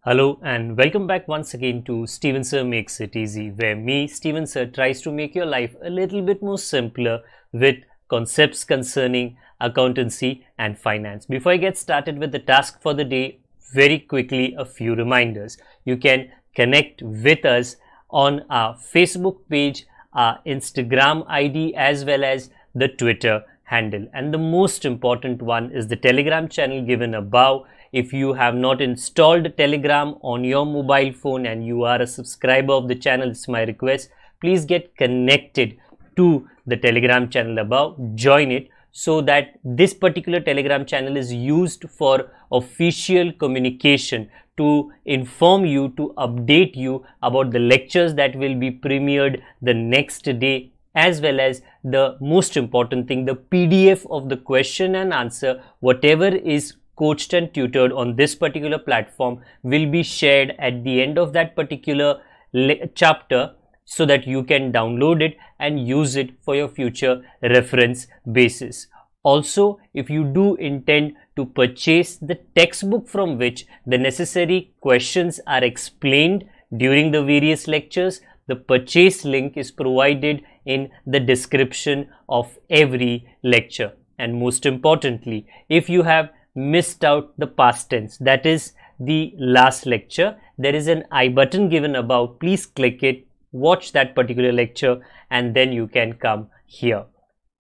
Hello and welcome back once again to Steven Sir Makes It Easy, where me, Steven Sir, tries to make your life a little bit more simpler with concepts concerning accountancy and finance. Before I get started with the task for the day, very quickly a few reminders. You can connect with us on our Facebook page, our Instagram ID as well as the Twitter handle. And the most important one is the Telegram channel given above. If you have not installed Telegram on your mobile phone and you are a subscriber of the channel, it's my request, please get connected to the Telegram channel above, join it, so that this particular Telegram channel is used for official communication to inform you, to update you about the lectures that will be premiered the next day, as well as the most important thing, the PDF of the question and answer, whatever is coached and tutored on this particular platform will be shared at the end of that particular chapter, so that you can download it and use it for your future reference basis. Also, if you do intend to purchase the textbook from which the necessary questions are explained during the various lectures, the purchase link is provided in the description of every lecture. And most importantly, if you have missed out the past tense, that is the last lecture, there is an I button given above. Please click it, watch that particular lecture, and then you can come here.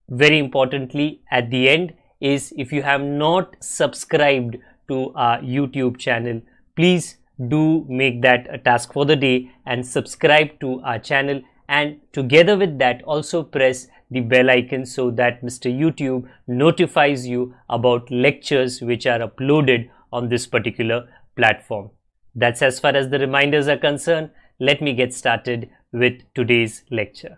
Very importantly, at the end is, if you have not subscribed to our YouTube channel, please do make that a task for the day and subscribe to our channel, and together with that also press the bell icon so that Mr. YouTube notifies you about lectures which are uploaded on this particular platform. That's as far as the reminders are concerned. Let me get started with today's lecture.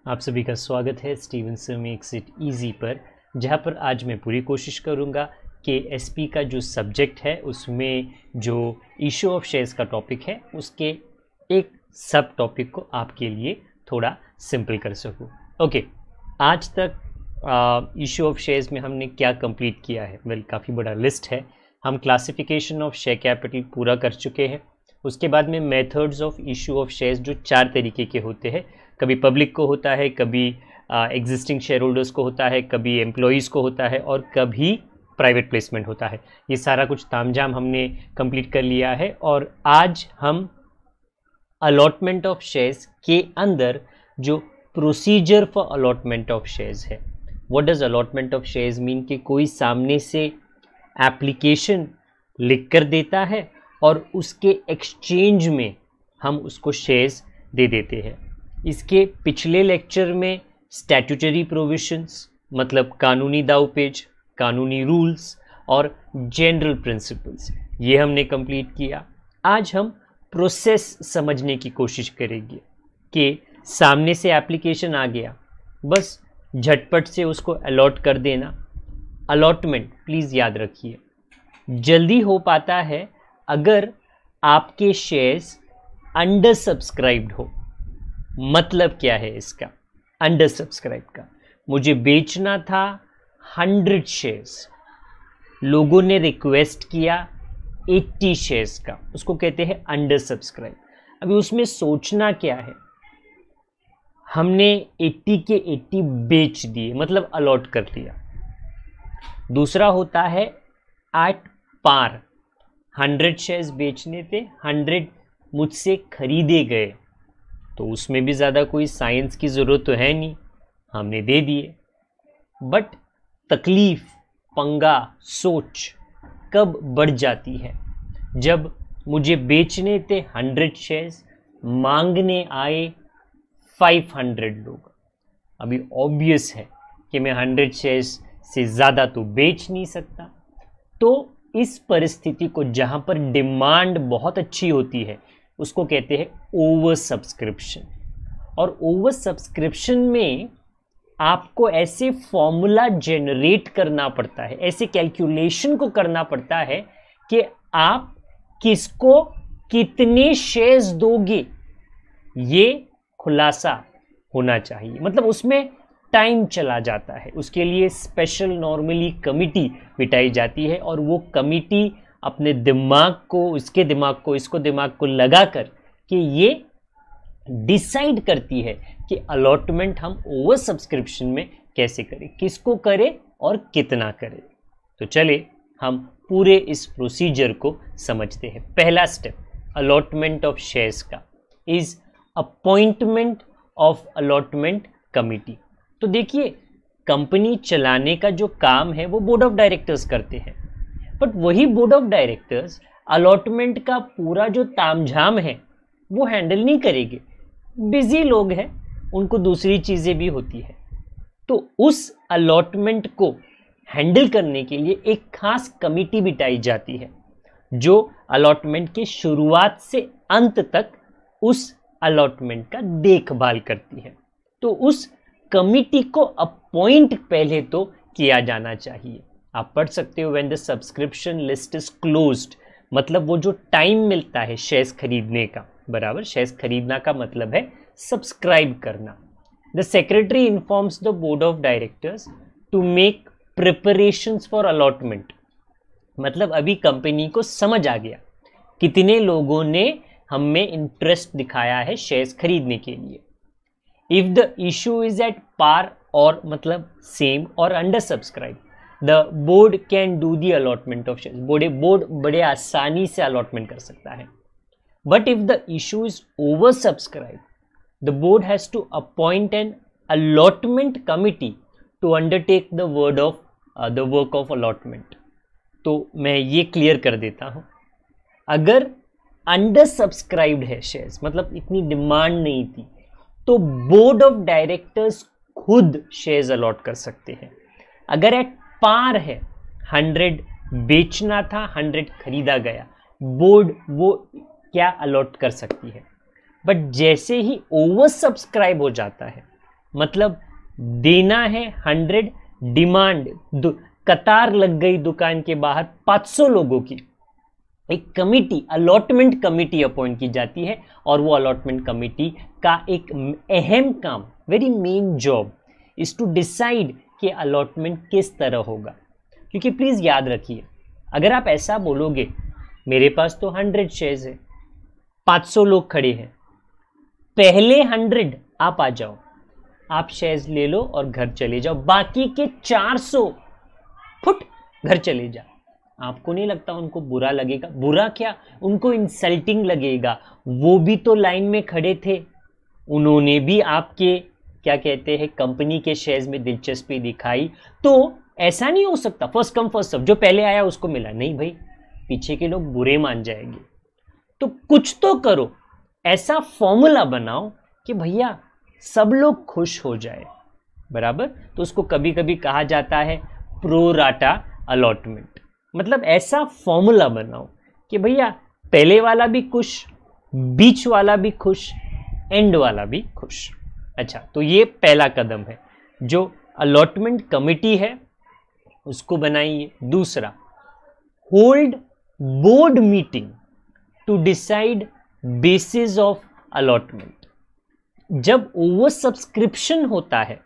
आप सभी का स्वागत है Steven sir makes it easy पर, जहाँ पर आज मैं पूरी कोशिश करूँगा कि एसपी का जो सब्जेक्ट है उसमें जो इशू ऑफ शेयर्स का टॉपिक है उसके एक सब टॉपिक को आपके लिए थोड़ा सिंपल कर सकूँ। ओके, आज तक इशू ऑफ शेयर्स में हमने क्या कंप्लीट किया है? वेल, काफ़ी बड़ा लिस्ट है। हम क्लासिफिकेशन ऑफ शेयर कैपिटल पूरा कर चुके हैं। उसके बाद में methods of issue of shares, जो 4 तरीके के होते हैं, कभी पब्लिक को होता है, कभी एग्जिस्टिंग शेयर होल्डर्स को होता है, कभी एम्प्लॉयज़ को होता है और कभी प्राइवेट प्लेसमेंट होता है। ये सारा कुछ तामझाम हमने कंप्लीट कर लिया है और आज हम अलॉटमेंट ऑफ शेयर्स के अंदर जो procedure for allotment of shares है। What does allotment of shares mean? कि कोई सामने से एप्लीकेशन लिख कर देता है और उसके एक्सचेंज में हम उसको शेयर्स दे देते हैं। इसके पिछले लेक्चर में स्टैट्यूटरी प्रोविजंस, मतलब कानूनी दावपेच, कानूनी रूल्स और जनरल प्रिंसिपल्स, ये हमने कंप्लीट किया। आज हम प्रोसेस समझने की कोशिश करेंगे कि सामने से एप्लीकेशन आ गया, बस झटपट से उसको अलॉट कर देना। अलॉटमेंट प्लीज़ याद रखिए, जल्दी हो पाता है अगर आपके शेयर्स अंडर सब्सक्राइब्ड हो। मतलब क्या है इसका अंडर सब्सक्राइब का? मुझे बेचना था 100 शेयर्स, लोगों ने रिक्वेस्ट किया 80 शेयर्स का, उसको कहते हैं अंडर सब्सक्राइब। अभी उसमें सोचना क्या है, हमने 80 के 80 बेच दिए, मतलब अलॉट कर दिया। दूसरा होता है एट पार, 100 शेयर्स बेचने थे, 100 मुझसे खरीदे गए, तो उसमें भी ज़्यादा कोई साइंस की ज़रूरत तो है नहीं, हमने दे दिए। बट तकलीफ, पंगा, सोच कब बढ़ जाती है? जब मुझे बेचने थे 100 शेयर्स, मांगने आए 500 लोग। अभी ऑब्वियस है कि मैं 100 शेयर्स से ज़्यादा तो बेच नहीं सकता। तो इस परिस्थिति को, जहाँ पर डिमांड बहुत अच्छी होती है, उसको कहते हैं ओवर सब्सक्रिप्शन। और ओवर सब्सक्रिप्शन में आपको ऐसे फॉर्मूला जनरेट करना पड़ता है, ऐसे कैलकुलेशन को करना पड़ता है कि आप किसको कितने शेयर्स दोगे, ये खुलासा होना चाहिए। मतलब उसमें टाइम चला जाता है, उसके लिए स्पेशल नॉर्मली कमिटी बिठाई जाती है और वो कमिटी अपने दिमाग को, इसके दिमाग को, इसको दिमाग को लगाकर कि ये डिसाइड करती है कि अलॉटमेंट हम ओवर सब्सक्रिप्शन में कैसे करें, किसको करें और कितना करें। तो चलिए हम पूरे इस प्रोसीजर को समझते हैं। पहला स्टेप अलॉटमेंट ऑफ शेयर्स का is appointment of allotment committee. तो देखिए, कंपनी चलाने का जो काम है वो बोर्ड ऑफ डायरेक्टर्स करते हैं, बट वही बोर्ड ऑफ डायरेक्टर्स अलॉटमेंट का पूरा जो तामझाम है वो हैंडल नहीं करेंगे। बिजी लोग हैं, उनको दूसरी चीज़ें भी होती है। तो उस अलॉटमेंट को हैंडल करने के लिए एक खास कमिटी बिठाई जाती है जो अलॉटमेंट के शुरुआत से अंत तक उस अलॉटमेंट का देखभाल करती है। तो उस कमिटी को अपॉइंट पहले तो किया जाना चाहिए। आप पढ़ सकते हो when the subscription list is closed, मतलब वो जो टाइम मिलता है शेयर्स खरीदने का, बराबर, शेयर्स खरीदना का मतलब है सब्सक्राइब करना। The secretary informs the board of directors to make preparations for allotment. मतलब अभी कंपनी को समझ आ गया कितने लोगों ने हम में इंटरेस्ट दिखाया है शेयर्स खरीदने के लिए। If the issue is at par और मतलब सेम और under subscribe, the board can do the allotment of shares. Board बड़े आसानी से अलॉटमेंट कर सकता है। But if the issue is over subscribe, the board has to appoint an allotment committee to undertake the work of allotment. तो मैं ये clear कर देता हूं, अगर अंडर सब्सक्राइब्ड है शेयर्स, मतलब इतनी डिमांड नहीं थी, तो बोर्ड ऑफ डायरेक्टर्स खुद शेयर्स अलॉट कर सकते हैं। अगर एट पार है, 100 बेचना था, 100 खरीदा गया, बोर्ड वो क्या अलॉट कर सकती है। बट जैसे ही ओवर सब्सक्राइब हो जाता है, मतलब देना है 100, डिमांड, कतार लग गई दुकान के बाहर 500 लोगों की, एक कमिटी, अलॉटमेंट कमिटी अपॉइंट की जाती है। और वो अलॉटमेंट कमिटी का एक अहम काम, very main job, is to decide कि अलॉटमेंट किस तरह होगा। क्योंकि प्लीज याद रखिए, अगर आप ऐसा बोलोगे मेरे पास तो 100 शेयर्स है, 500 लोग खड़े हैं, पहले 100 आप आ जाओ, आप शेयर्स ले लो और घर चले जाओ, बाकी के 400 फुट घर चले जाओ, आपको नहीं लगता उनको बुरा लगेगा? बुरा क्या, उनको इंसल्टिंग लगेगा। वो भी तो लाइन में खड़े थे, उन्होंने भी आपके क्या कहते हैं कंपनी के शेयर्स में दिलचस्पी दिखाई। तो ऐसा नहीं हो सकता फर्स्ट कम फर्स्ट सर्व, जो पहले आया उसको मिला, नहीं भाई, पीछे के लोग बुरे मान जाएंगे। तो कुछ तो करो, ऐसा फॉर्मूला बनाओ कि भैया सब लोग खुश हो जाए, बराबर। तो उसको कभी कभी कहा जाता है प्रो राटा अलॉटमेंट। मतलब ऐसा फॉर्मूला बनाओ कि भैया पहले वाला भी खुश, बीच वाला भी खुश, एंड वाला भी खुश। अच्छा, तो ये पहला कदम है, जो अलॉटमेंट कमिटी है उसको बनाइए। दूसरा, hold board meeting to decide basis of allotment. जब ओवर सब्सक्रिप्शन होता है,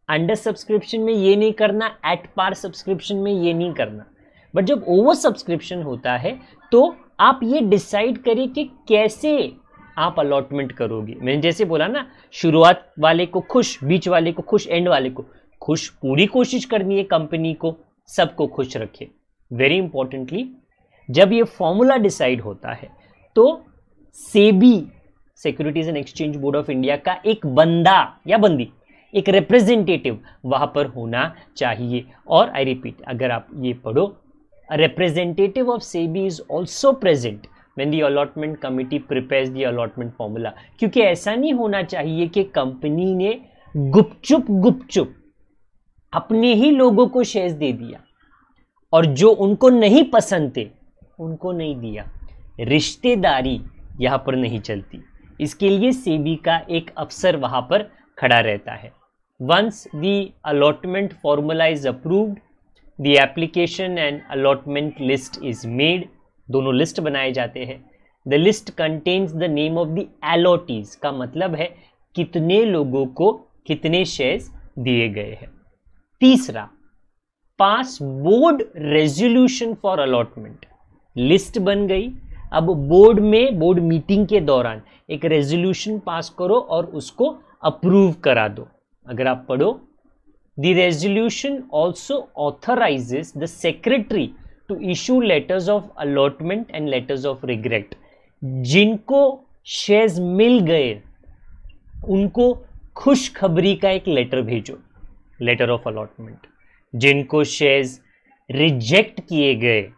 अंडर सब्सक्रिप्शन में ये नहीं करना, एट पार सब्सक्रिप्शन में ये नहीं करना, बट जब ओवर सब्सक्रिप्शन होता है तो आप ये डिसाइड करिए कि कैसे आप अलॉटमेंट करोगे। मैंने जैसे बोला ना, शुरुआत वाले को खुश, बीच वाले को खुश, एंड वाले को खुश। पूरी कोशिश करनी है कंपनी को सबको खुश रखे। वेरी इंपॉर्टेंटली, जब ये फॉर्मूला डिसाइड होता है तो SEBI, securities and exchange board of India का एक बंदा या बंदी, एक रिप्रेजेंटेटिव वहां पर होना चाहिए। और आई रिपीट, अगर आप ये पढ़ो, representative of SEBI is also present when the allotment committee prepares the allotment formula। क्योंकि ऐसा नहीं होना चाहिए कि कंपनी ने गुपचुप अपने ही लोगों को शेयर्स दे दिया और जो उनको नहीं पसंद थे उनको नहीं दिया। रिश्तेदारी यहां पर नहीं चलती, इसके लिए सेबी का एक अफसर वहां पर खड़ा रहता है। Once the allotment formula is approved, the application and allotment list is made. दोनों लिस्ट बनाए जाते हैं। The list contains the name of the allottees, का मतलब है कितने लोगों को कितने शेयर्स दिए गए हैं। तीसरा, pass board resolution for allotment. List बन गई। अब बोर्ड मीटिंग के दौरान एक रेजोल्यूशन पास करो और उसको अप्रूव करा दो। अगर आप पढ़ो, the resolution also authorises the secretary to issue letters of allotment and letters of regret. जिनको शेयर्स मिल गए उनको खुशखबरी का एक लेटर भेजो, लेटर ऑफ अलॉटमेंट। जिनको शेयर्स रिजेक्ट किए गए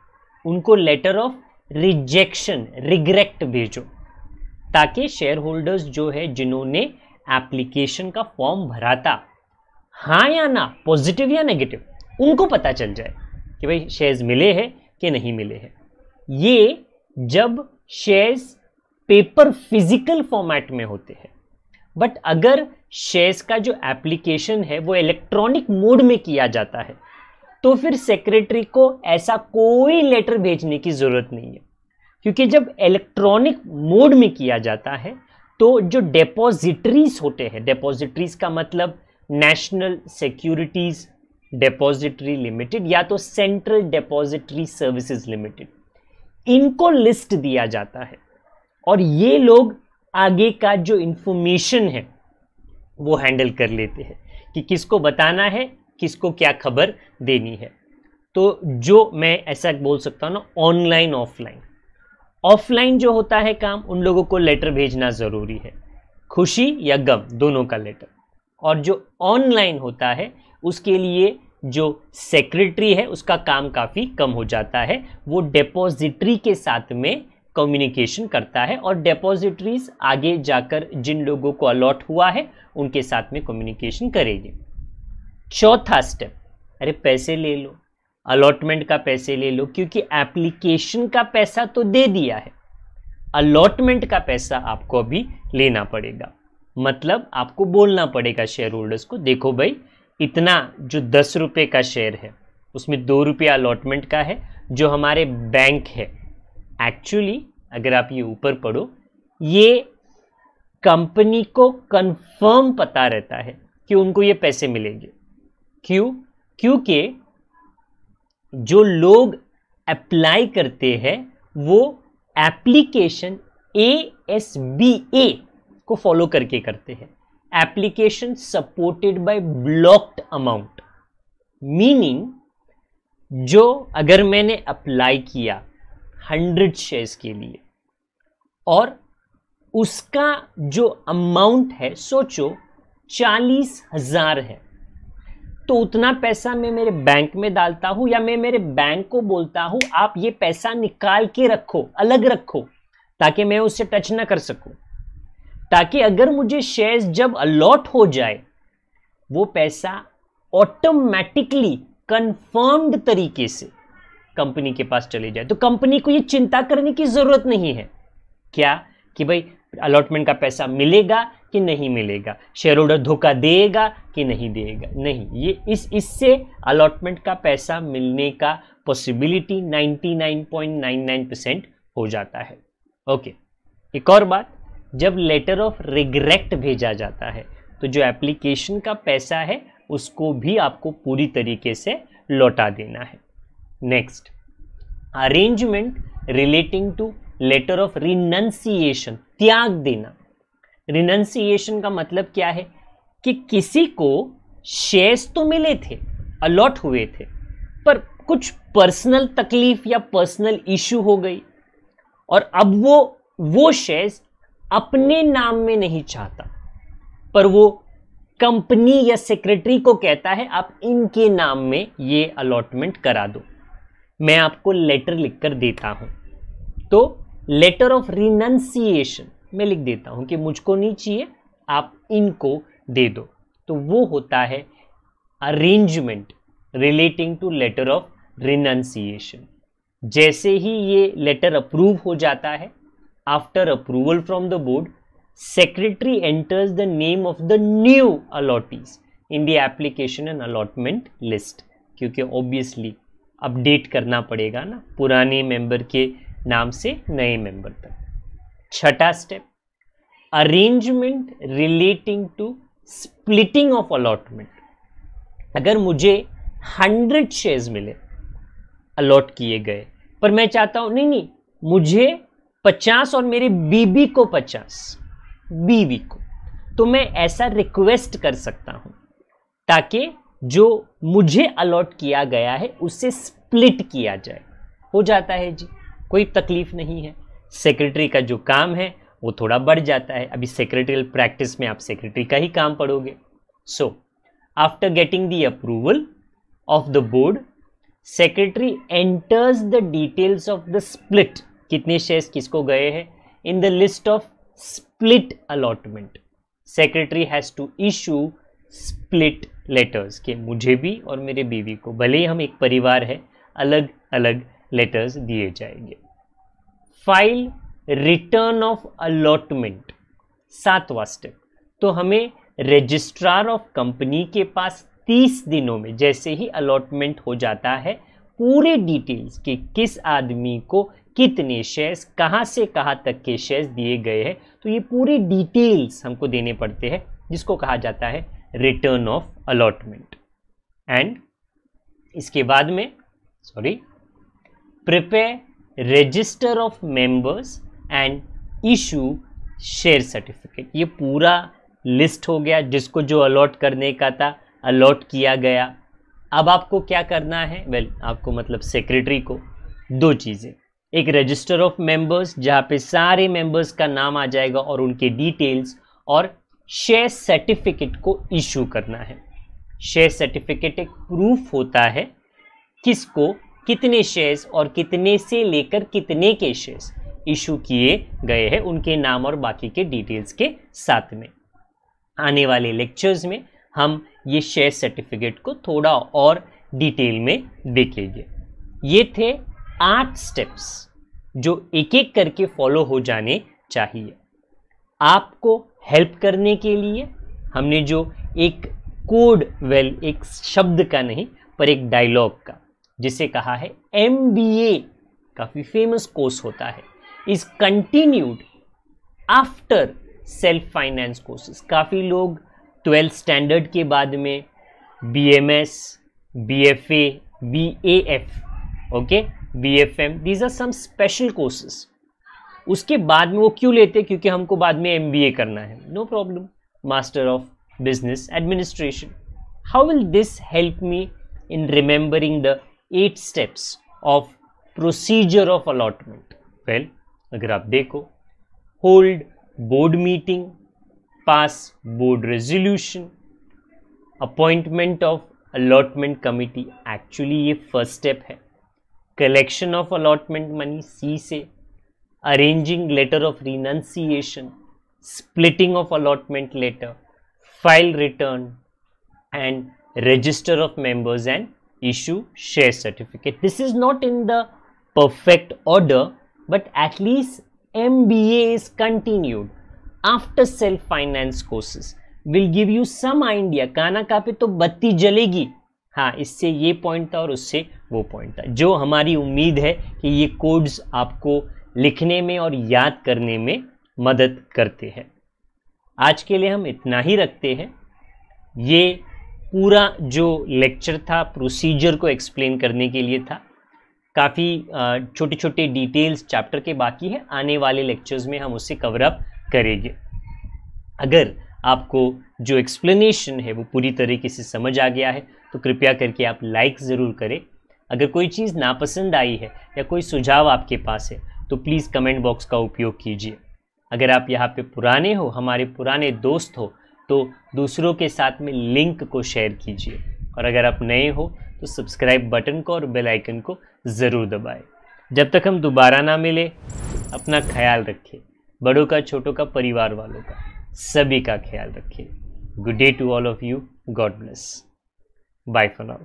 उनको लेटर ऑफ रिजेक्शन, रिग्रेट भेजो, ताकि शेयर होल्डर्स जो है जिन्होंने एप्लीकेशन का फॉर्म भरा था, हाँ या ना, पॉजिटिव या नेगेटिव, उनको पता चल जाए कि भाई शेयर्स मिले हैं कि नहीं मिले हैं। ये जब शेयर्स पेपर फिजिकल फॉर्मेट में होते हैं, बट अगर शेयर्स का जो एप्लीकेशन है वो इलेक्ट्रॉनिक मोड में किया जाता है तो फिर सेक्रेटरी को ऐसा कोई लेटर भेजने की जरूरत नहीं है, क्योंकि जब इलेक्ट्रॉनिक मोड में किया जाता है तो जो डिपॉजिटरीज होते हैं, डिपॉजिटरीज का मतलब नेशनल सिक्योरिटीज डिपॉजिटरी लिमिटेड या तो सेंट्रल डिपॉजिटरी सर्विसेज लिमिटेड, इनको लिस्ट दिया जाता है और ये लोग आगे का जो इंफॉर्मेशन है वो हैंडल कर लेते हैं कि किसको बताना है, किसको क्या खबर देनी है। तो जो मैं ऐसा बोल सकता हूं ना, ऑनलाइन ऑफलाइन जो होता है काम, उन लोगों को लेटर भेजना जरूरी है, खुशी या गम दोनों का लेटर। और जो ऑनलाइन होता है उसके लिए जो सेक्रेटरी है उसका काम काफी कम हो जाता है, वो डिपॉजिटरी के साथ में कम्युनिकेशन करता है और डिपॉजिटरीज आगे जाकर जिन लोगों को अलॉट हुआ है उनके साथ में कम्युनिकेशन करेगी। चौथा स्टेप, अरे पैसे ले लो, अलॉटमेंट का पैसे ले लो, क्योंकि एप्लीकेशन का पैसा तो दे दिया है, अलॉटमेंट का पैसा आपको अभी लेना पड़ेगा। मतलब आपको बोलना पड़ेगा शेयर होल्डर्स को, देखो भाई इतना जो 10 रुपये का शेयर है उसमें 2 रुपया अलॉटमेंट का है जो हमारे बैंक है। एक्चुअली अगर आप ये ऊपर पढ़ो, ये कंपनी को कंफर्म पता रहता है कि उनको ये पैसे मिलेंगे। क्यों? क्योंकि जो लोग अप्लाई करते हैं वो एप्लीकेशन ASBA को फॉलो करके करते हैं, application supported by blocked amount. Meaning जो अगर मैंने अप्लाई किया 100 शेयर्स के लिए और उसका जो अमाउंट है सोचो 40,000 है, तो उतना पैसा मैं मेरे बैंक में डालता हूं या मैं मेरे बैंक को बोलता हूं आप ये पैसा निकाल के रखो, अलग रखो, ताकि मैं उससे टच ना कर सकूं, ताकि अगर मुझे शेयर्स जब अलॉट हो जाए वो पैसा ऑटोमेटिकली कंफर्म्ड तरीके से कंपनी के पास चले जाए। तो कंपनी को ये चिंता करने की जरूरत नहीं है क्या कि भाई अलॉटमेंट का पैसा मिलेगा कि नहीं मिलेगा, शेयर होल्डर धोखा देगा कि नहीं देगा। नहीं, ये इससे अलॉटमेंट का पैसा मिलने का पॉसिबिलिटी 99.99% हो जाता है। ओके, एक और बात, जब लेटर ऑफ रिग्रेट भेजा जाता है तो जो एप्लीकेशन का पैसा है उसको भी आपको पूरी तरीके से लौटा देना है। Next, arrangement relating to letter of renunciation, त्याग देना। रिनंसिएशन का मतलब क्या है कि किसी को शेयर्स तो मिले थे, अलॉट हुए थे, पर कुछ पर्सनल तकलीफ या पर्सनल इशू हो गई और अब वो शेयर्स अपने नाम में नहीं चाहता, पर वो कंपनी या सेक्रेटरी को कहता है आप इनके नाम में ये अलॉटमेंट करा दो, मैं आपको लेटर लिखकर देता हूं। तो लेटर ऑफ रिनंसिएशन मैं लिख देता हूं कि मुझको नहीं चाहिए, आप इनको दे दो। तो वो होता है arrangement relating to letter of renunciation. जैसे ही ये लेटर अप्रूव हो जाता है, after approval from the board, secretary enters the name of the new allottees in the application and allotment list, क्योंकि obviously अपडेट करना पड़ेगा ना पुराने मेंबर के नाम से नए मेंबर तक। छठा step, arrangement relating to splitting of allotment. अगर मुझे 100 शेयर्स मिले, अलॉट किए गए, पर मैं चाहता हूं नहीं नहीं, मुझे 50 और मेरे बीबी को 50, बीवी को, तो मैं ऐसा रिक्वेस्ट कर सकता हूं ताकि जो मुझे अलॉट किया गया है उससे स्प्लिट किया जाए। हो जाता है जी, कोई तकलीफ नहीं है। सेक्रेटरी का जो काम है वो थोड़ा बढ़ जाता है। अभी सेक्रेटरियल प्रैक्टिस में आप सेक्रेटरी का ही काम पढ़ोगे। So after getting the approval of the board, secretary enters the details of the split, कितने शेयर्स किसको गए हैं, in the list of split allotment. Secretary has to issue split letters के मुझे भी और मेरे बीवी को, भले ही हम एक परिवार है, अलग अलग लेटर्स दिए जाएंगे। फाइल रिटर्न ऑफ अलॉटमेंट, 7वां स्टेप। तो हमें रजिस्ट्रार ऑफ कंपनी के पास 30 दिनों में, जैसे ही अलॉटमेंट हो जाता है, पूरे डिटेल्स कि किस आदमी को कितने शेयर्स, कहां से कहां तक के शेयर्स दिए गए हैं, तो ये पूरी डिटेल्स हमको देने पड़ते हैं, जिसको कहा जाता है रिटर्न ऑफ अलॉटमेंट। एंड इसके बाद में prepare register of members and issue share certificate. ये पूरा लिस्ट हो गया, जिसको जो अलॉट करने का था अलॉट किया गया। अब आपको क्या करना है, आपको मतलब सेक्रेटरी को 2 चीज़ें, एक रजिस्टर ऑफ मेंबर्स जहाँ पे सारे मेंबर्स का नाम आ जाएगा और उनके डिटेल्स, और शेयर सर्टिफिकेट को इशू करना है। शेयर सर्टिफिकेट एक प्रूफ होता है किसको कितने शेयर्स और कितने से लेकर कितने के शेयर्स इशू किए गए हैं, उनके नाम और बाकी के डिटेल्स के साथ में। आने वाले लेक्चर्स में हम ये शेयर सर्टिफिकेट को थोड़ा और डिटेल में देखेंगे। ये थे 8 स्टेप्स जो एक एक करके फॉलो हो जाने चाहिए। आपको हेल्प करने के लिए हमने जो एक कोड, एक शब्द का नहीं पर एक डायलॉग का, जिसे कहा है MBA, काफी फेमस कोर्स होता है, is continued after self finance courses. काफी लोग 12th स्टैंडर्ड के बाद में BMS, BFA, BAF, okay, BFM, these are some special courses. उसके बाद में वो क्यों लेते, क्योंकि हमको बाद में MBA करना है। No problem, master of business administration. How will this help me in remembering the 8 steps of procedure of allotment? Well, अगर आप देखो, hold board meeting, pass board resolution, appointment of allotment committee, actually ये first step है। Collection of allotment money, C से, arranging letter of renunciation, splitting of allotment letter, file return, and register of members and issue share certificate. This is not in the perfect order, but at least MBA is continued after self-finance courses. Will give you some idea. काना का पे तो बत्ती जलेगी, हाँ, इससे ये point था और उससे वो पॉइंट था। जो हमारी उम्मीद है कि ये कोड्स आपको लिखने में और याद करने में मदद करते हैं। आज के लिए हम इतना ही रखते हैं। ये पूरा जो लेक्चर था प्रोसीजर को एक्सप्लेन करने के लिए था। काफ़ी छोटे छोटे डिटेल्स चैप्टर के बाकी है, आने वाले लेक्चर्स में हम उससे कवर अप करेंगे। अगर आपको जो एक्सप्लेनेशन है वो पूरी तरीके से समझ आ गया है तो कृपया करके आप लाइक ज़रूर करें। अगर कोई चीज़ नापसंद आई है या कोई सुझाव आपके पास है तो प्लीज़ कमेंट बॉक्स का उपयोग कीजिए। अगर आप यहाँ पे पुराने हो, हमारे पुराने दोस्त हो, तो दूसरों के साथ में लिंक को शेयर कीजिए। और अगर आप नए हो तो सब्सक्राइब बटन को और बेल आइकन को ज़रूर दबाएं। जब तक हम दोबारा ना मिले, अपना ख्याल रखें। बड़ों का, छोटों का, परिवार वालों का, सभी का ख्याल रखें। Good day to all of you. God bless. Bye for now.